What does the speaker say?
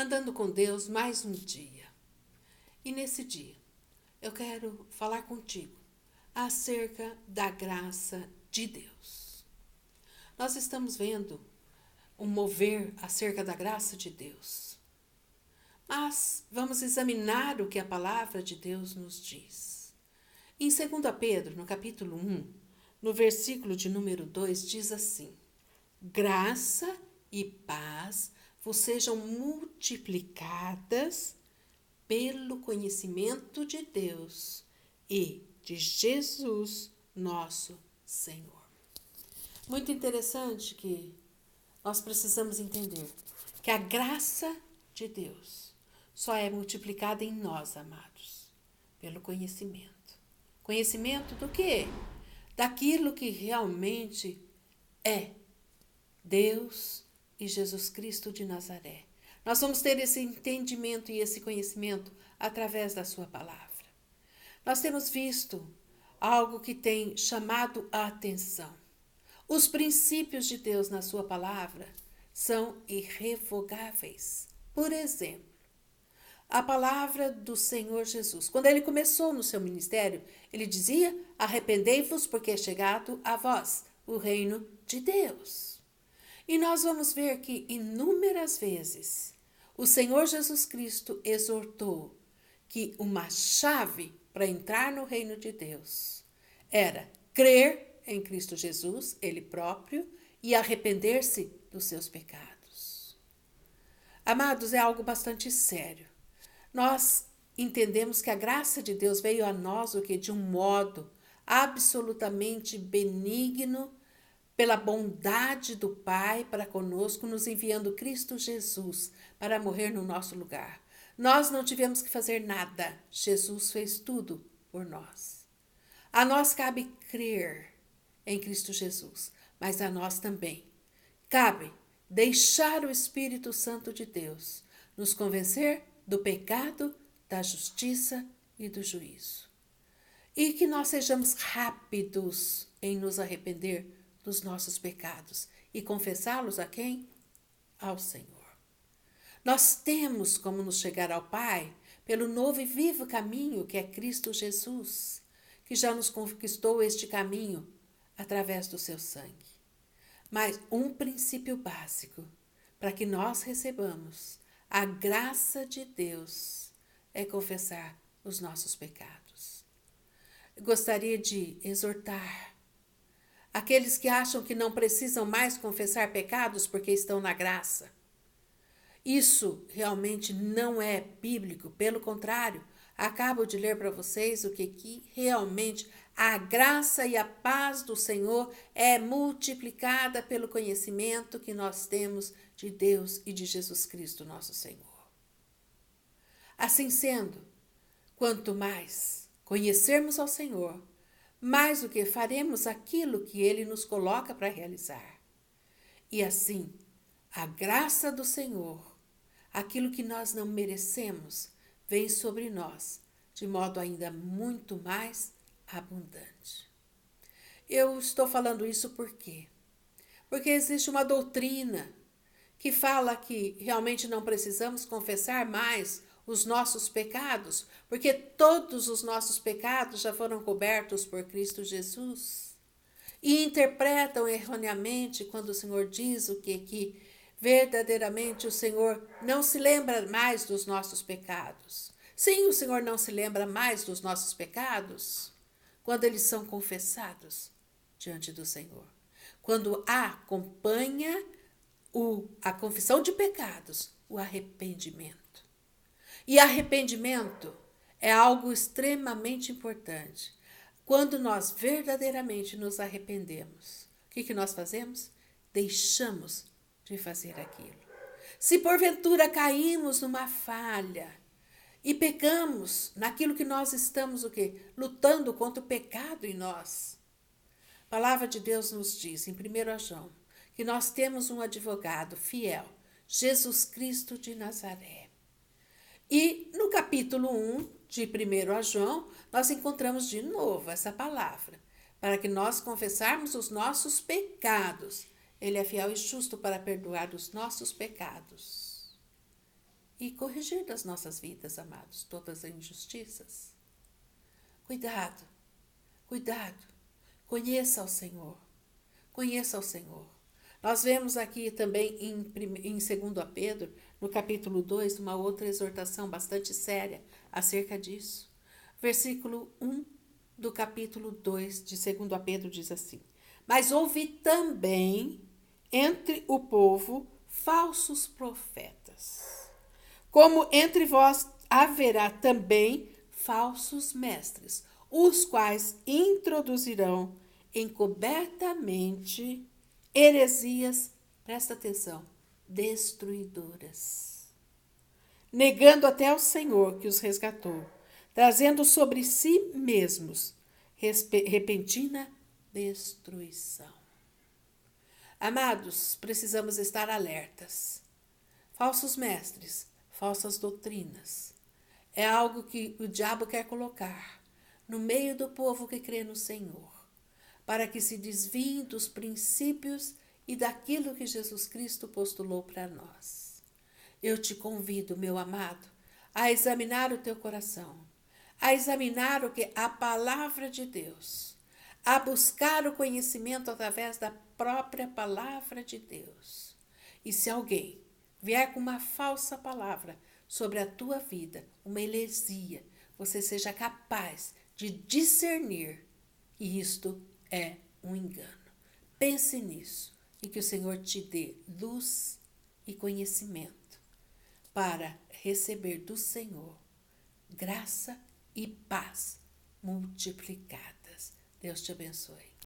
andando com Deus mais um dia. E nesse dia, eu quero falar contigo acerca da graça de Deus. Nós estamos vendo um mover acerca da graça de Deus. Mas vamos examinar o que a palavra de Deus nos diz. Em 2 Pedro, no capítulo 1, no versículo de número 2, diz assim: graça e paz vos sejam multiplicadas pelo conhecimento de Deus e de Jesus, nosso Senhor. Muito interessante que nós precisamos entender que a graça de Deus só é multiplicada em nós, amados, pelo conhecimento. Conhecimento do quê? Daquilo que realmente é Deus e Jesus Cristo de Nazaré. Nós vamos ter esse entendimento e esse conhecimento através da sua palavra. Nós temos visto algo que tem chamado a atenção. Os princípios de Deus na sua palavra são irrevogáveis. Por exemplo, a palavra do Senhor Jesus. Quando ele começou no seu ministério, ele dizia: arrependei-vos, porque é chegado a vós o reino de Deus. E nós vamos ver que inúmeras vezes o Senhor Jesus Cristo exortou que uma chave para entrar no reino de Deus era crer em Cristo Jesus, ele próprio, e arrepender-se dos seus pecados. Amados, é algo bastante sério. Nós entendemos que a graça de Deus veio a nós de um modo absolutamente benigno, pela bondade do Pai para conosco, nos enviando Cristo Jesus para morrer no nosso lugar. Nós não tivemos que fazer nada, Jesus fez tudo por nós. A nós cabe crer em Cristo Jesus, mas a nós também cabe deixar o Espírito Santo de Deus nos convencer do pecado, da justiça e do juízo. E que nós sejamos rápidos em nos arrepender dos nossos pecados e confessá-los a quem? Ao Senhor. Nós temos como nos chegar ao Pai pelo novo e vivo caminho que é Cristo Jesus, que já nos conquistou este caminho através do seu sangue. Mas um princípio básico para que nós recebamos a graça de Deus é confessar os nossos pecados. Eu gostaria de exortar aqueles que acham que não precisam mais confessar pecados porque estão na graça. Isso realmente não é bíblico, pelo contrário, acabo de ler para vocês o que realmente a graça e a paz do Senhor é multiplicada pelo conhecimento que nós temos de Deus e de Jesus Cristo, nosso Senhor. Assim sendo, quanto mais conhecermos ao Senhor, mais do que faremos aquilo que Ele nos coloca para realizar. E assim, a graça do Senhor, aquilo que nós não merecemos, vem sobre nós de modo ainda muito mais abundante. Eu estou falando isso por quê? Porque existe uma doutrina que fala que realmente não precisamos confessar mais os nossos pecados, porque todos os nossos pecados já foram cobertos por Cristo Jesus. E interpretam erroneamente quando o Senhor diz o que verdadeiramente o Senhor não se lembra mais dos nossos pecados. Sim, o Senhor não se lembra mais dos nossos pecados quando eles são confessados diante do Senhor. Quando acompanha a confissão de pecados, o arrependimento. E arrependimento é algo extremamente importante. Quando nós verdadeiramente nos arrependemos, o que nós fazemos? Deixamos de fazer aquilo. Se porventura caímos numa falha e pecamos naquilo que nós estamos lutando contra o pecado em nós, a palavra de Deus nos diz em 1 João que nós temos um advogado fiel, Jesus Cristo de Nazaré. E no capítulo 1 de 1 João, nós encontramos de novo essa palavra, para que nós confessarmos os nossos pecados. Ele é fiel e justo para perdoar os nossos pecados e corrigir das nossas vidas, amados, todas as injustiças. Cuidado, cuidado, conheça o Senhor, conheça o Senhor. Nós vemos aqui também em 2 Pedro, no capítulo 2, uma outra exortação bastante séria acerca disso. Versículo 1 do capítulo 2 de 2 Pedro diz assim: Mas houve também entre o povo falsos profetas, como entre vós haverá também falsos mestres, os quais introduzirão encobertamente heresias, presta atenção, destruidoras, negando até ao Senhor que os resgatou, trazendo sobre si mesmos repentina destruição. Amados, precisamos estar alertas. Falsos mestres, falsas doutrinas, é algo que o diabo quer colocar no meio do povo que crê no Senhor, para que se desviem dos princípios e daquilo que Jesus Cristo postulou para nós. Eu te convido, meu amado, a examinar o teu coração, a examinar o que a palavra de Deus, a buscar o conhecimento através da própria palavra de Deus. E se alguém vier com uma falsa palavra sobre a tua vida, uma heresia, você seja capaz de discernir que isto é um engano. Pense nisso e que o Senhor te dê luz e conhecimento para receber do Senhor graça e paz multiplicadas. Deus te abençoe.